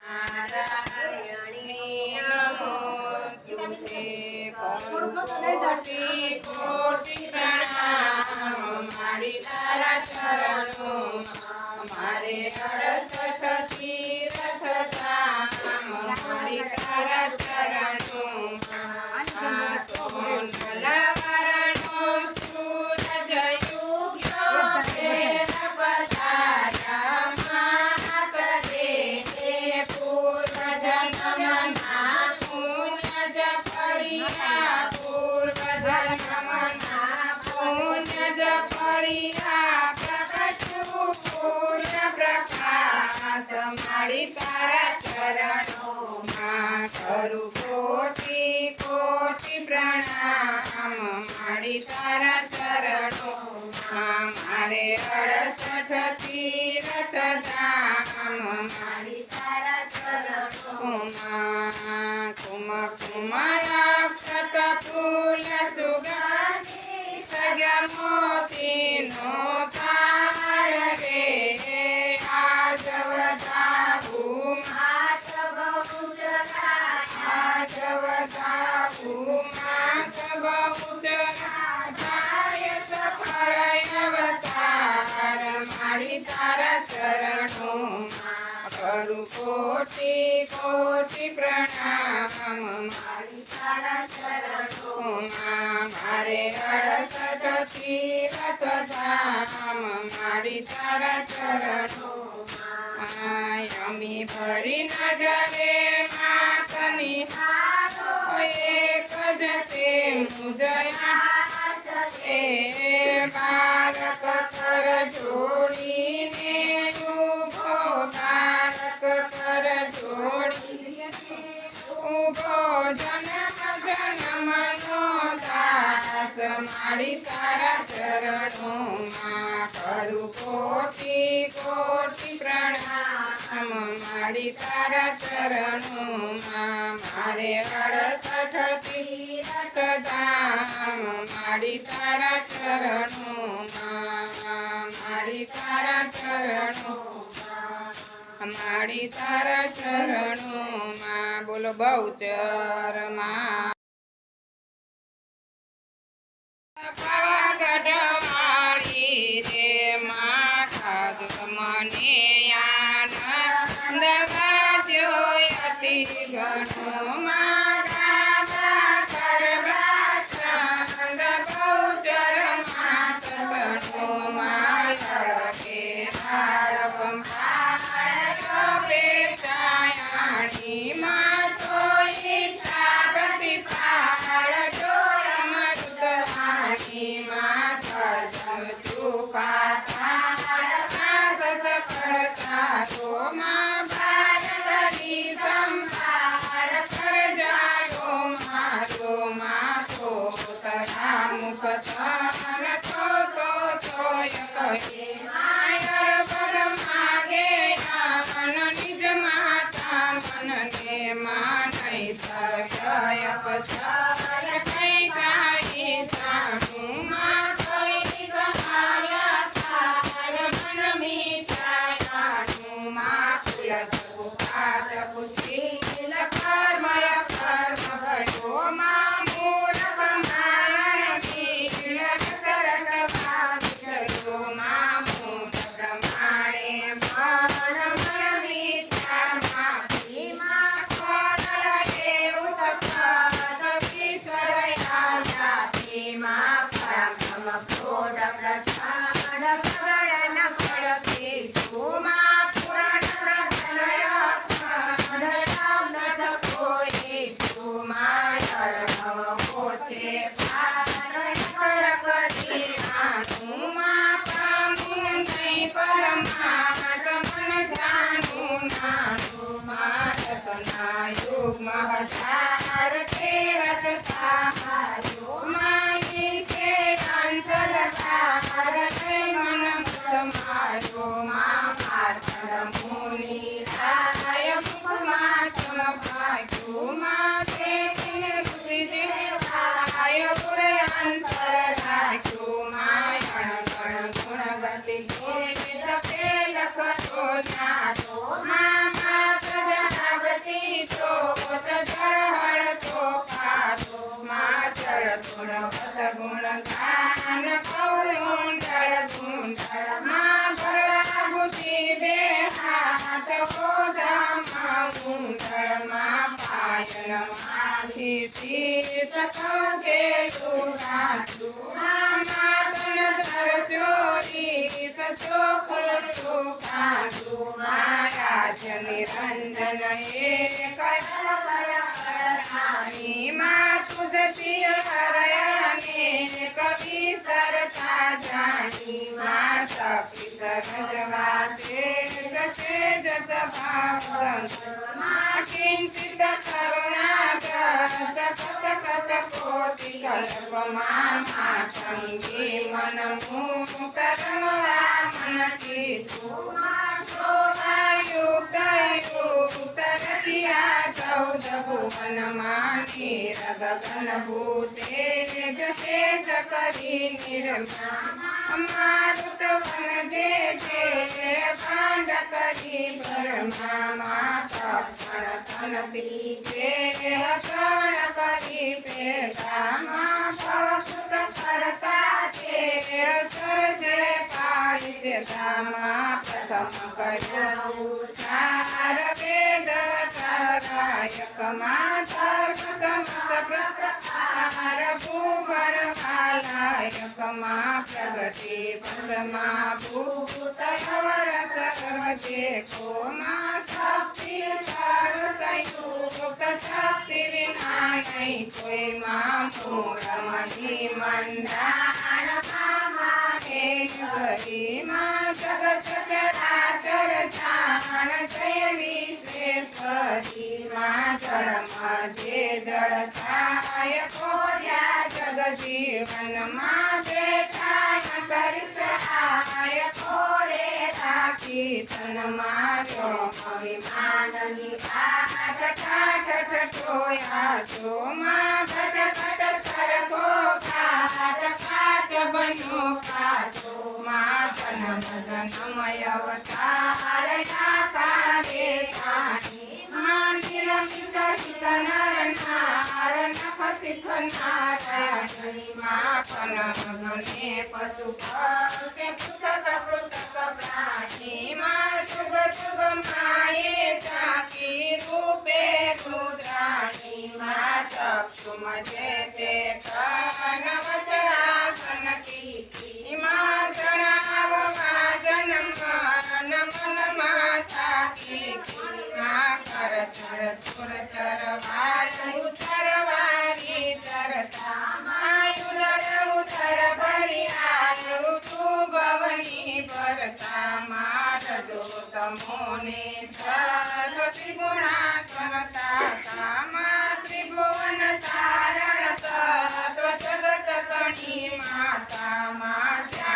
नारायणी नमोस्तुते करू कोटि कोटि प्रणाम हमारी तारा चरणों हमारे 68 तीर्थ धाम हमारी तारा चरणों नलवरणो सूरज युग्यो तेर पधारा महाकरे पूर्व जन्मना पुण्य जपड़िया पूर्व जन्मना पुण्य जपड़िया प्रकटु पूर्ण प्रकाश मारी तारा चरणों मां करू कोटि कोटि प्रणाम मारी तारा चरणों मारे 68 तीर्थ धाम मारी तारा चरणों कुम कुमयाक्षत फूल सुगंधि सग्या मोती नो तार रे आजवदा भूमात बहुत आजवदा भूमात बहुत जायत फलयवतार मारी तारा चरणों करू कोटि कोटि प्रणाम मारी तारा चरणों मारे 68 तीर्थ धाम मारी तारा चरणों यमी भरी नजरे मातनी एक जते मुजया बालक कर जोड़ीने उभो बालक कर जोड़ी उभो जन्म जन्मनो दास मारी तारा चरणों करू कोटि कोटि प्रणाम मारी तारा चरणों मारे 68 तीर्थ धाम मारी तारा चरणों मारी तारा चरणों मारी तारा चरणों बोलो बहुचर मां गढ़वाड़ी रे माँ खाद मने आनंद बाजो अति घनो माँ गावा करवा छंद बहुचर मात घनो माँ के हाड़प पेटायाणी माँ तो इच्छा प्रतिपाल डोर मरुत वाणी माँ धर्म चुपाता करता तो माँ भारतरी संभार कर जायो मारो माँ तो तड़ा मुख धन तो कहे मायर बल मागे मन निज माता मन ने मानै सय पछार कई गाई जानु माँ कोई कहाया तार मन मीठा जानु माँ तुलस पुकात पुछी कर्मय कर्म भयो माँ मूलक मारण वीर करत भाग्यो माँ मूल प्रमाणे मन मन मीठा माँ माँ खोल देव सपाद ईश्वर जाति माँ परम क्रोध प्रधान शरण करती माँ पुराण प्रधनय कोई माँ होते करती माँ पामुंदै परमात्म मन जानू नानू माँ रतना युग महधार तेरत ताहारो माँ इनके अंचल धार मन मारो माँ पार्थर मुनि राय मुख माँ चमकायो माँ देखिन ऋषि देवाय गुर अंतर राख्यो माँ गण गण गुण गति गोविंद के लख तो नारो माँ मात હોદામાં ઉંદરમાં પાયલમાંથી શીશ કંકેલું રાખ્યું માતન ધર ચોરી ચોખલું ખાધું મહારાજ નિરંજન માં તુજતી હરયને કવિ સરતા જાણી માં સપિત રજવાસે જશે જત ભાવ કિંચિત કરુણા કત કોટિ કલ્પમાં સંગી મન મુક્ત રમવા મન કીધું चौद भुवन मानी गगन भूते जसे जकरी निर्मा मारुत वन दे पांड करी ब्रह्मा माता तन पीछे हसण करी पेगा माता सुत करता सर्जे पारित गामा प्रथम करो चार वेद नायक माता प्रकार भूवर वालायक माँ प्रगति परमा भूत वर सर्व देखो माँ शक्ति शक्ति विना नहीं कोई माँ मूल मही मंडाण माँ जगत चराचर जान जय विश्वेश्वरी माँ जड़ मध्य जड़ छाय खोया जग जीवन माँ बेठाय परिचय खोड़े राखी तन मारो अभिमान निभाट ठाठ ठोया जो माँ घट घट कर को घाट घाट बनो काटो माँ जन मदनमय अवतार कारे कानी माँ निरमित हित नर नार नख सिख नारायणी माँ पन गणे पशु के पृथक पृथक प्राणी माँ जुग जुग माये जाकी रूपे रुद्राणी माँ चक्षु मजे ते वज्रासन कीर्ति माँ जनाव माँ जन्म मन माता कीर्ति माँ कर चर चुर चर वायु चर वारी चरता मायुर उदर बलिहार तू भवनी भरता माँ रजो तमोने सगति गुणा करता माँ त्रिभुवन तारण तत्व जगत कणी माता माँ जा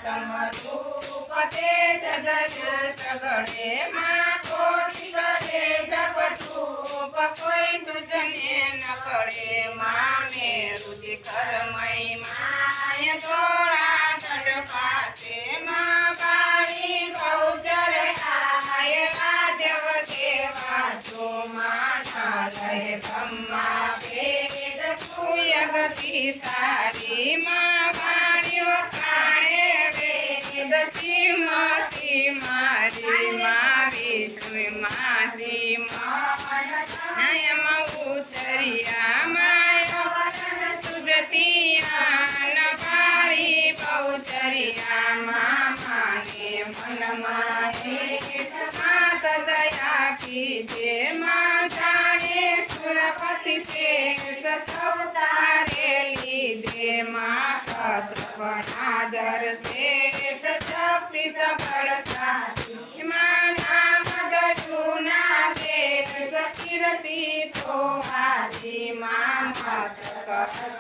तम रूप तेज जगड़े माँ कोटि करे जप धूप कोई तुझने न करे माँ मेरु दिखर मई माय थोड़ा गढ़ पाते माँ बारी बहुजर आय राजव देवा जो माँ ढाले ब्रह्मा वेद सुयगति सारी माँ बारी वखाणे वेद श्रीमती मारी माँ विष्णु माती नयम उतरिया माया सुजतिया न भारी बहुचरिया माँ माने मन माने मात दया कीजे माँ जाने सुरपति से सतारे लीजे माँ कद्रपनादर से शक्ति बढ़ता माँ नाम गरुना दे कीर्ति तो आदि माँ मत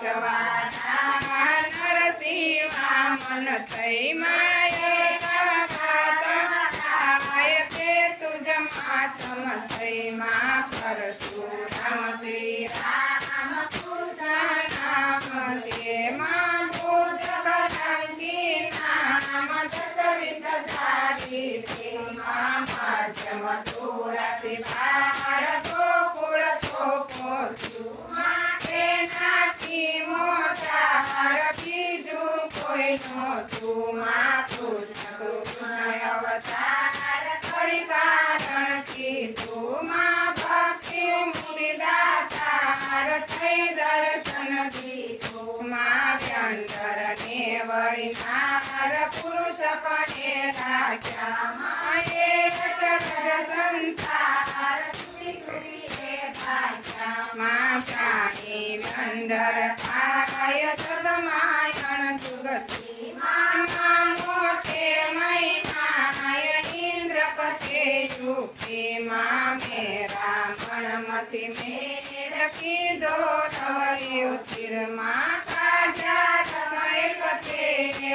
कहवाना नरसिंहा मन तै माये आय ते तुझ मातम तै माँ परशुराम श्री राम नाम दे माँ भूत कलंकी नाम दशविध धारी दे माँ भाज्य मधुरा त्रिभार गोकुल गोपोषु माँ के नाची मोदार बीजू कोई नो तू माँ तुझ अवतार करिका દીધું માં ભક્તિ મુનિદાતાર થઈ દર્શન દીધું માં વ્યંતરને વળનાર પુરુષ પણ રાખ્યા માએ અચરજ સંસાર માં પ્રાણી વ્યંદર થાય સદમાયણ જુગતી માં મોટે મહિમાય ઇન્દ્રપતે યુક્તિ માં મેરા મણમતી મેર કીધો રવયુતિર માં કાજા સમય કતે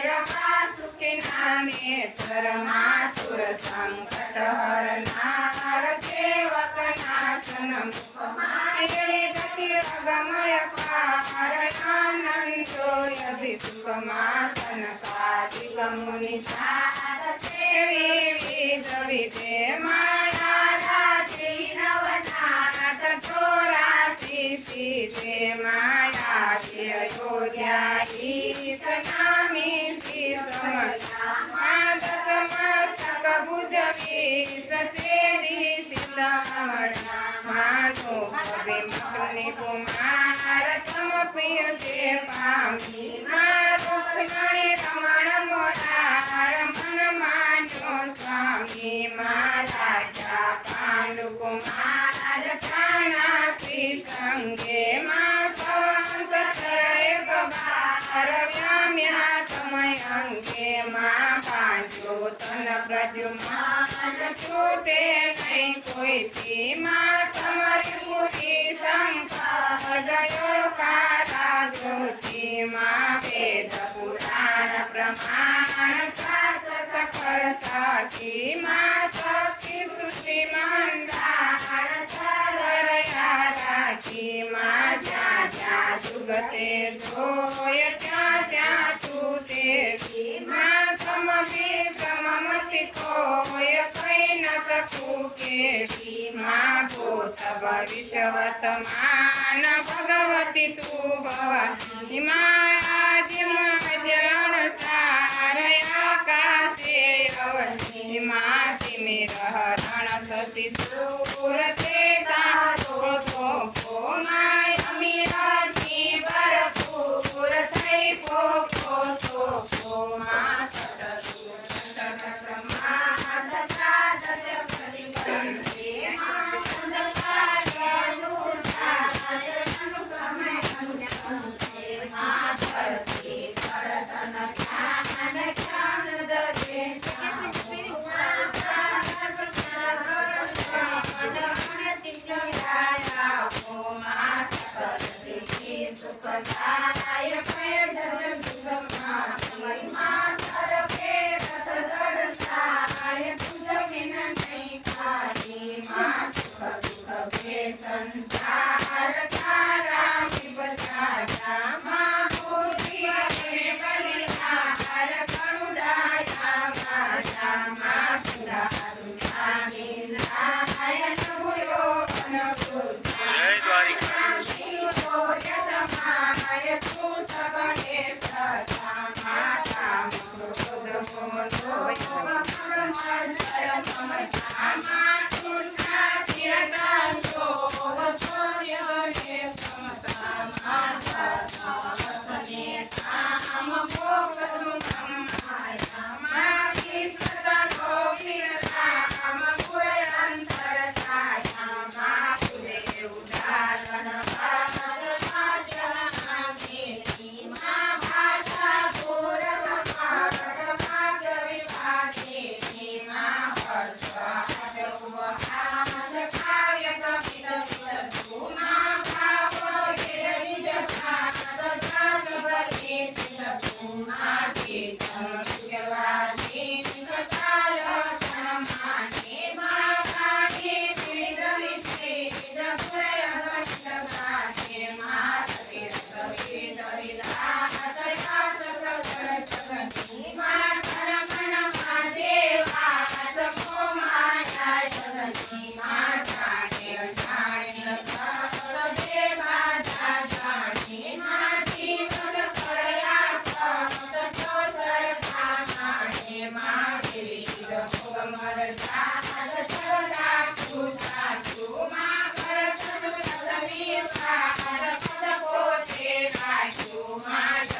રમા સુખી નામે ધર્મા સુર સંકટ હરનાર સેવક નાશન મુખમાય ગતિ રગમય પાર આનંદો યદિ સુખમાં સનકાદિક મુનિ સાધ સેવી વિધ વિધે માયા રાજી નવનાથ ચોરાસી સીતે માયા અયોધ્યા ઈશ નામી શ્રી સમતા માદસ મસ્તક ભુજ વીસ સેડી સીતામણા માનો કવિ મગની કુમાર સમપિય તે પામી મારો ગણી રમણ મોરાર મન માન્યો સ્વામી રાજા પાંડુ કુમાર પ્રાણાથી સંગે માં ભવંત થય ગભાર વ્યામ્યા સમય અંગે માં પાંચો તન પ્રદ્યુમાન છૂટે નહીં કોઈથી માં તમારી પૂરી શંકા ગયો કારા જ્યોતિ માં વેદ પુરાણ પ્રમાણ શાસ્ત્ર કરતાથી માં શક્તિ સૃષ્ટિ મંડાણ સરયા રાખી માં જ્યાં જ્યાં જુગતે જોય ત્યાં ત્યાં છૂટે માં સમભી સમમતિ કોય કઈ ન શકું કે માં ભૂત ભવિષ્ય વર્તમાન ભગવતી તું ભવાની માં જણ સાર આકાશે અવની માં તિમિર હરણ સતી સુર તે તારો ધોકો માય અમીરાજી ભરપૂર થઈ પોકો ધોકો માં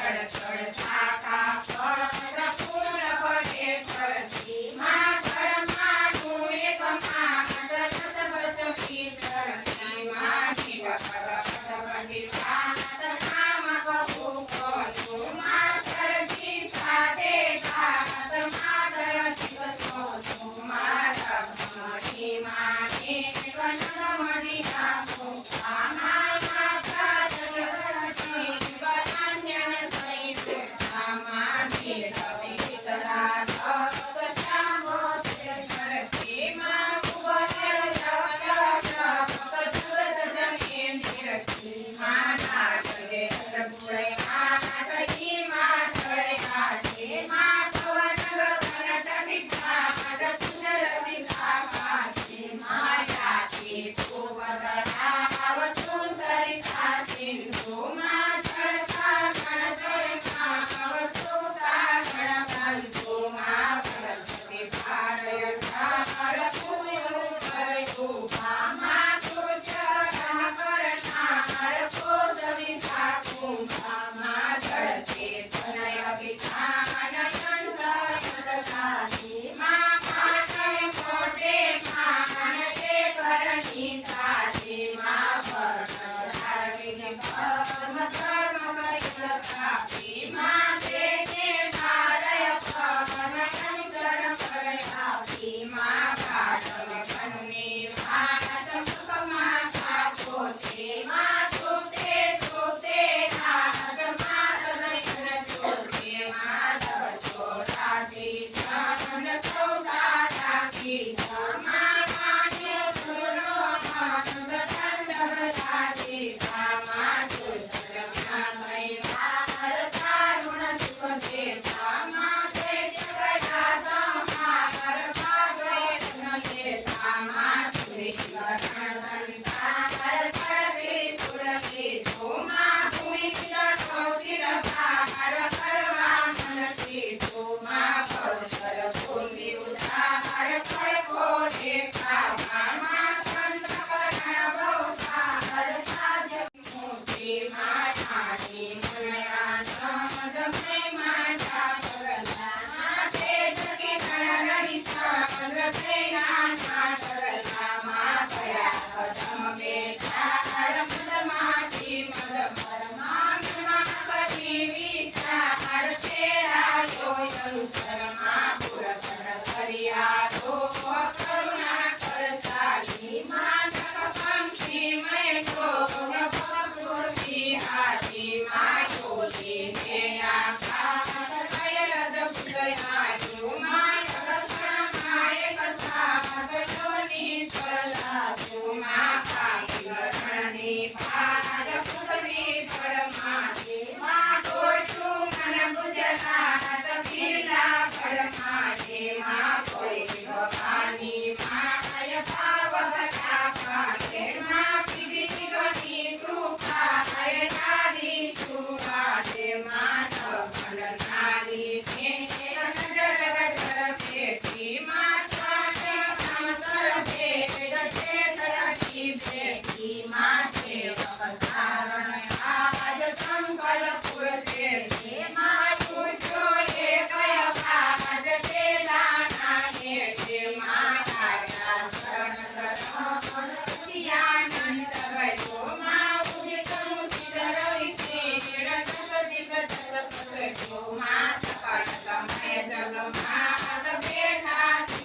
ચડ છાકા પત્ર ફૂલ પડે પડતી માં પરમાણુ એક માં સતત બચતી ધરતી માં જીવ પગપતિ ભાત નામ કહું કોનું માં ચરતી સાથે ઘાત માતર જીવતો તું મારા મણી માને કનમણી નાખું આમાં માતા જગતી કન્યન થઈ આમાં જીવતી તરા ભક્ત ધરતી માં કુબર માતા જગે ભૂળે માતજી માતળે કાઢે માતવન કરટકી ઘાટ સુંદર વિધા કાઢે માયાથી તું બદલાવ તું સરિતા સિંધુ માં ચડતા ગણતરમાં તું કાગણ બંધુ માં ભરતી ભાડય ધાર પૂયું કર્યું માં તું જગન કરનાર કોદ વિધા કુંભમાં ચડતે તનય વિધાન યંત્રયંત્રધારી માં પાટે મોટે માન તે કરણી તારી માં વર્ણધારી ધર્મ ધર્મ વૈદ્યતાપી માં તે ભારય પવન અંતર કરે આપી માં ભાટમ ઘનની ભાટ મુખમાં થાકો તે માં તુતે તુતે નાદ માત નયન ચોતે માધવ ચોરાજી ધન ચૌદા રાખી ધર્મા માને સુનો માનંદ દંડ રાજી ધામા દુર્ધર્મ્યા મૈવાર તારુણ દુઃખ દે ધામા તે જગયા સંહાર ભાગવે ન દે ધામા સુરી ગણ સંતાર કરવે સુરતી ધુમા ભૂમિ કિરટોતી રભાર કરવા મનતી ધુમા ભવસર ભૂમિ ઉધાર કળ કોટે કામા ચંદ્રકરણ ભવસાર સાજ મૂર્તિ માયાની મુનયા સમદ મેં માયા પગલા તેજ કિરણ રવિ સમદ્ર પ્રેરણા નાટકલા માં ગયા કદમ બેચાર મદ માટી મદ પરમાત્મા કરી વિચાર તેરા યોયરુ શર્મા પુરકર કર્યા તો કરુણા કરતાલી માનક પંખી મેં ગોગ ભગપુર બિહારી માં યોલી હે આકાશ કયલદ ભુગયા જો માં જગત માય કથા ગયોની સરલા જો માં ભાગી ગણની ભાગ પૃથ્વી ભળમાજે માં ટોટું મન ગુજરાત પીલા ભળમાજે માં કોઈ ભવાની માય ભાવ હતા પાકે માં પીડી ગણી કૃપા નારી છુવાડે માનવ ભણનારી છે નજર ગજર ભેટી માં સામે સમતર ભેટ છે તરતી ભેટી માં છે વખતારણ આજ સંકલ પૂરતે માં પૂછો એ કયા કાજ તે દાના છે માં આયા શરણ કરણ આનંદ ભજો માં ઉદિત મુચિર રવિ જગત જગત માં સકળ સમય જગ માં બેઠા